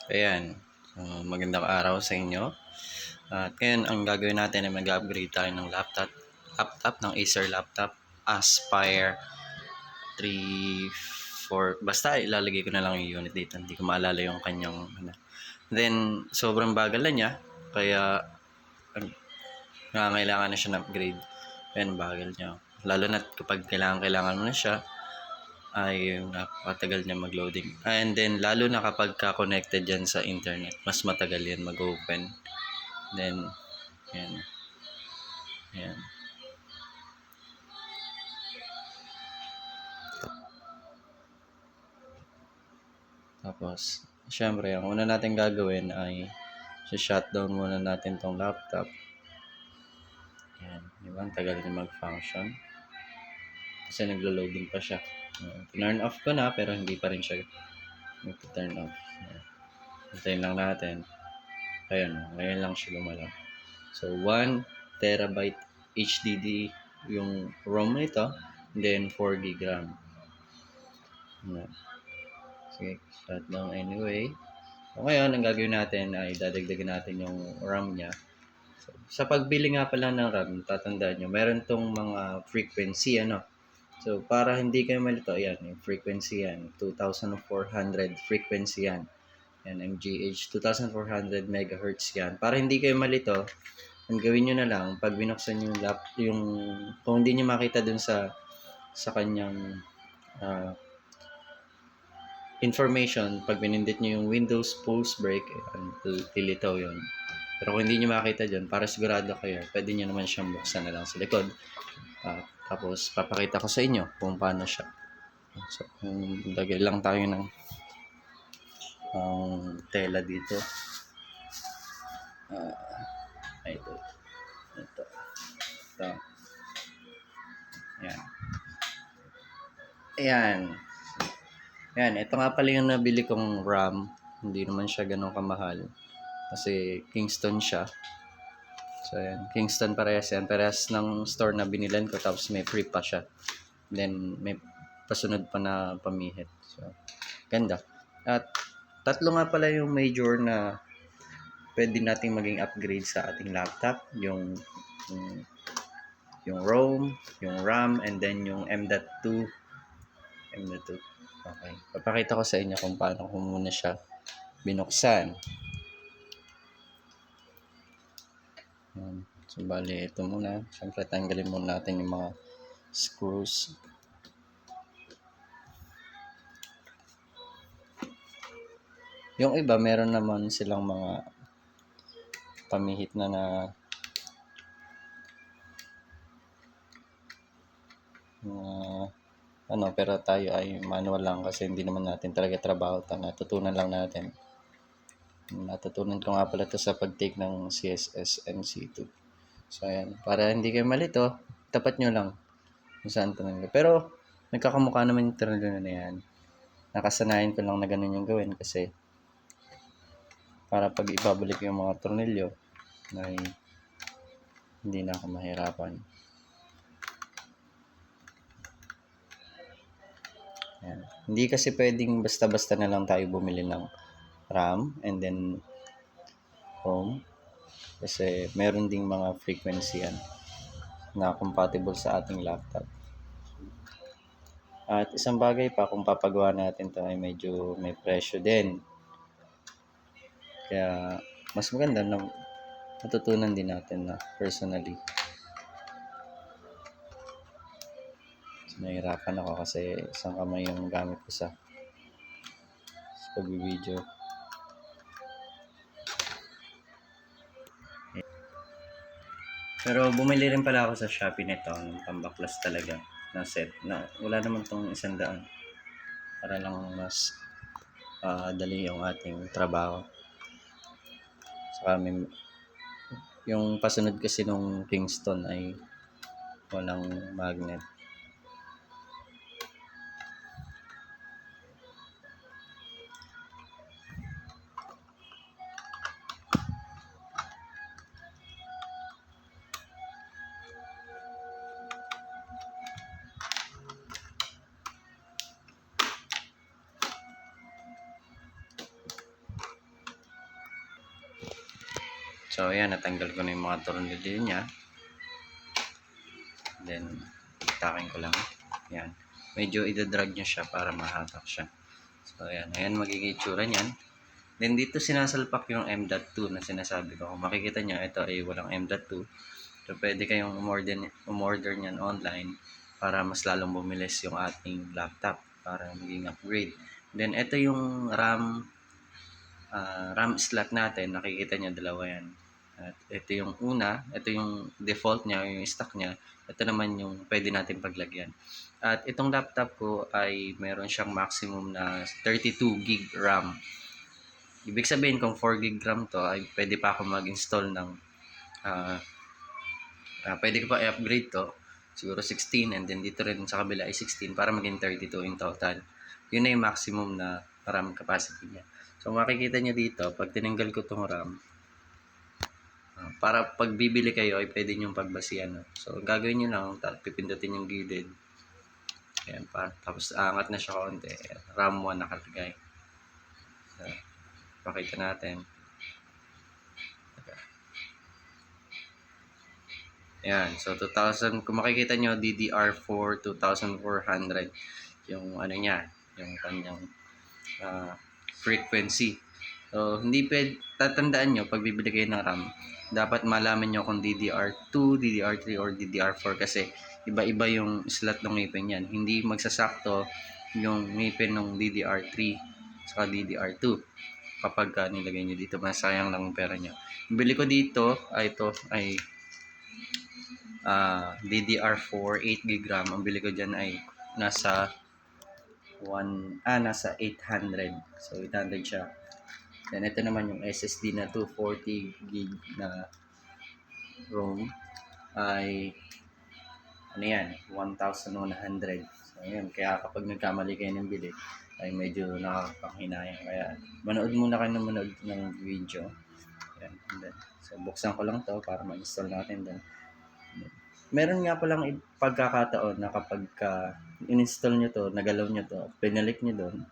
Ayan, magandang araw sa inyo. At ngayon ang gagawin natin ay mag-upgrade tayo ng laptop ng Acer laptop Aspire 3 4, basta ilalagay ko na lang yung unit dito, hindi ko maalala yung kanyang Then sobrang bagal na niya, kaya nangangailangan na siya ng upgrade. Ayan, bagal niya, lalo na kapag kailangan mo na siya ay napakatagal niya mag-loading. And then lalo na kapag ka-connected yan sa internet, mas matagal yan mag-open. Then yan. Yan. Tapos syempre ang una natin gagawin ay shutdown muna natin tong laptop. Yan, di ba? Ang tagal niya mag-function kasi naglo-loading pa siya. Turn off ko na pero hindi pa rin siya turn off. Hintayin lang natin. Ayun, ngayon lang siya gumalaw. So 1 terabyte HDD yung ROM nito, then 4 GB RAM. Sige, shutdown anyway. So ngayon, ang gagawin natin ay dadagdagan natin yung RAM niya. So, sa pagbili nga pala ng RAM, tatandaan nyo, meron tong mga frequency, So, para hindi kayo malito, ayan, yung frequency yan, 2,400 frequency yan. Yan, MGH, 2,400 megahertz yan. Para hindi kayo malito, ang gawin nyo na lang, pag binuksan yung kung hindi nyo makita dun sa kanyang information, pag binindit nyo yung Windows Pulse Break, lilitaw yun. Pero kung hindi nyo makita dyan, para sigurado kayo, pwede nyo naman siyang buksan na lang sa likod. Tapos, papakita ko sa inyo kung paano siya. So, lagay lang tayo ng tela dito. Ito. Ayan, ito nga pala yung nabili kong RAM. Hindi naman siya ganun kamahal. Kasi Kingston siya. So, ayan. Kingston parehas yan. Parehas ng store na binilan ko. Tapos may free pa siya. Then, may pasunod pa na pamihit. So, ganda. At tatlo nga pala yung major na pwede nating maging upgrade sa ating laptop. Yung ROM, yung RAM, and then yung M.2. Okay. Papakita ko sa inyo kung paano ko muna siya binuksan. So, bali, ito muna. Siyempre, tanggalin muna natin yung mga screws. Yung iba, meron naman silang mga pamihit na pero tayo ay manual lang kasi hindi naman natin talaga trabaho. Natutunan lang natin. Natutunan ko nga pala ito sa pag-take ng CSS NC2. So, ayan. Para hindi kayo malito, tapat nyo lang kung saan ito. Pero, nagkakamukha naman yung tornilyo na yan. Nakasanayan ko lang na ganun yung gawin kasi para pag ibabalik yung mga tornilyo ay hindi na ako mahirapan. Ayan. Hindi kasi pwedeng basta-basta na lang tayo bumili ng RAM and then ROM kasi meron ding mga frequency yan na compatible sa ating laptop. At isang bagay pa, kung papagawa natin ito ay medyo may presyo din. Kaya mas maganda na natutunan din natin na personally. So, nahihirapan ako kasi isang kamay yung gamit ko sa pag-video. Pero bumili rin pala ako sa Shopee nito ng pambaklas talaga na set na wala naman tong 100 para lang mas dali yung ating trabaho. Saka yung pasunod kasi nung Kingston ay walang magnet. So, ayan, natanggal ko na yung mga tornilyo niya. Then, itakin ko lang. Ayan. Medyo idadrag niya siya para mahatak siya. So, ayan. Ayan magiging itsura niyan. Then, dito sinasalpak yung M.2 na sinasabi ko. Kung makikita nyo, ito ay walang M.2. So, pwede kayong umorder niyan online para mas lalong bumilis yung ating laptop para maging upgrade. Then, ito yung RAM slot natin. Nakikita nyo, dalawa yan. At ito yung una, ito yung default niya, yung stock niya. Ito naman yung pwede natin paglagyan. At itong laptop ko ay meron siyang maximum na 32 gig RAM. Ibig sabihin kung 4 gig RAM to, ay pwede pa ako mag-install ng pwede ko pa i-upgrade to. Siguro 16 and then dito rin sa kabila ay 16 para maging 32 in total. Yun na yung maximum na RAM capacity niya. So makikita nyo dito, pag tinanggal ko tong RAM, para pag bibili kayo ay pwede nyo pagbasihan. So gagawin nyo lang, pipindutin yung gilid. Ayan, tapos aangat na siya konti. RAM 1 nakalagay. So, pakita natin. Ayan, so 2000, kung makikita nyo, DDR4 2400 yung ano niya, yung kanyang frequency. So, hindi tatandaan nyo, pag bibili kayo ng RAM, dapat malaman nyo kung DDR2, DDR3, or DDR4 kasi iba-iba yung slot ng ngipin yan. Hindi magsasakto yung ngipin ng DDR3 sa DDR2 kapag nilagay nyo dito. Masayang lang ang pera nyo. Bili ko dito, ito ay DDR4 8GB RAM. Ang bili ko dyan ay nasa 800. So 800 siya. Then ito naman yung SSD na 240GB na ROM ay ano yan, 1,100. So yun, kaya kapag nagkamali kayo ng bili ay medyo nakakapanghinayang. Kaya manood muna kayo ng video. Yan. Then, so buksan ko lang to para ma-install natin. Then meron nga palang pagkakataon na kapag in-install nyo to, nagalaw nyo to, pinalik nyo doon,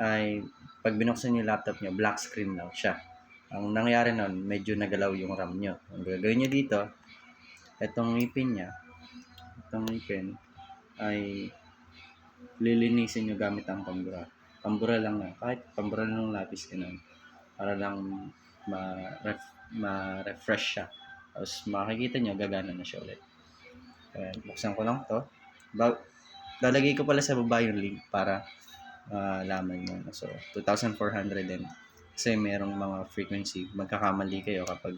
ay pag binuksan nyo yung laptop nyo, black screen lang siya. Ang nangyari nun, medyo nagalaw yung RAM nyo. Ang gagawin nyo dito, itong ngipin niya, itong ngipin, ay lilinisin nyo gamit ang pambura. Pambura lang na, kahit pambura lang ng lapis ganun, para lang ma-refresh siya. Tapos makikita nyo, gagana na siya ulit. Buksan ko lang to. Lalagay ko pala sa baba yung link para laman mo. So, 2,400 din. Kasi merong mga frequency. Magkakamali kayo kapag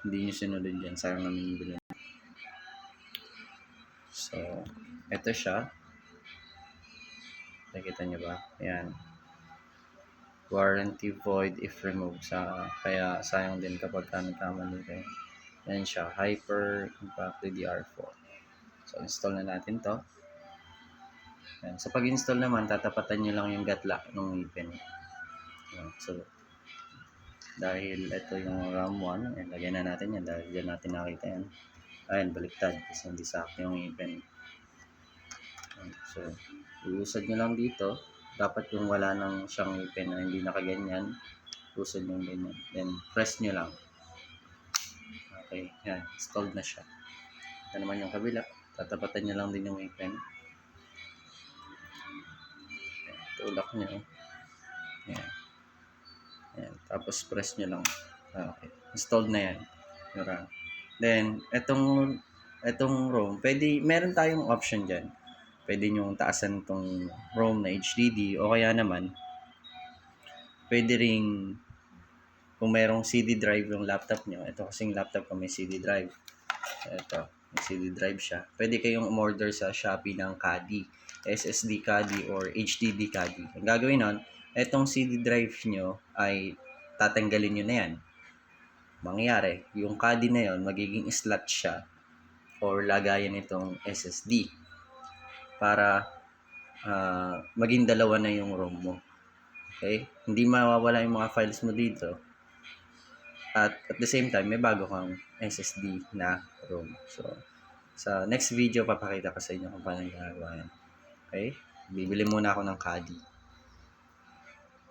hindi nyo sinunod yan. Sayang naman yung bilhin. So, ito siya. Nakita nyo ba? Ayan. Warranty void if removed. Kaya sayang din kapag nagkamali kayo. Yan siya, Hyper Impact DDR4. So, install na natin to. Yan. So, pag-install naman, tatapatan nyo lang yung gatla ng ngipin. So, dahil ito yung RAM 1, lagyan na natin yan dahil dyan natin nakita yan. Ayan, baliktad kasi hindi sakto yung ngipin. So, iusad nyo lang dito. Dapat yung wala nang siyang ngipin na hindi nakaganyan, usad nyo ganyan. Then, press nyo lang. Okay, yan. Installed na siya. Ito naman yung kabila. Tatapatan nyo lang din yung ngipin. Tulak nyo. Yan. Yan. Tapos press nyo lang. Okay. Installed na yan. Then, itong ROM, meron tayong option dyan. Pwede nyo taasan itong ROM na HDD o kaya naman, pwede ring kung merong CD drive yung laptop nyo. Ito kasing laptop ko may CD drive. Ito, may CD drive siya. Pwede kayong umorder sa Shopee ng CADI, SSD CADI or HDD CADI. Ang gagawin nun, itong CD drive nyo ay tatanggalin nyo na yan. Mangyayari, yung CADI na yon magiging slot siya or lagayan itong SSD para maging dalawa na yung ROM mo. Okay? Hindi mawawala yung mga files mo dito. At the same time, may bago kang SSD na ROM. So, sa next video, papakita ko sa inyo kung paano ginagawa yan. Okay? Bibili muna ako ng CADI.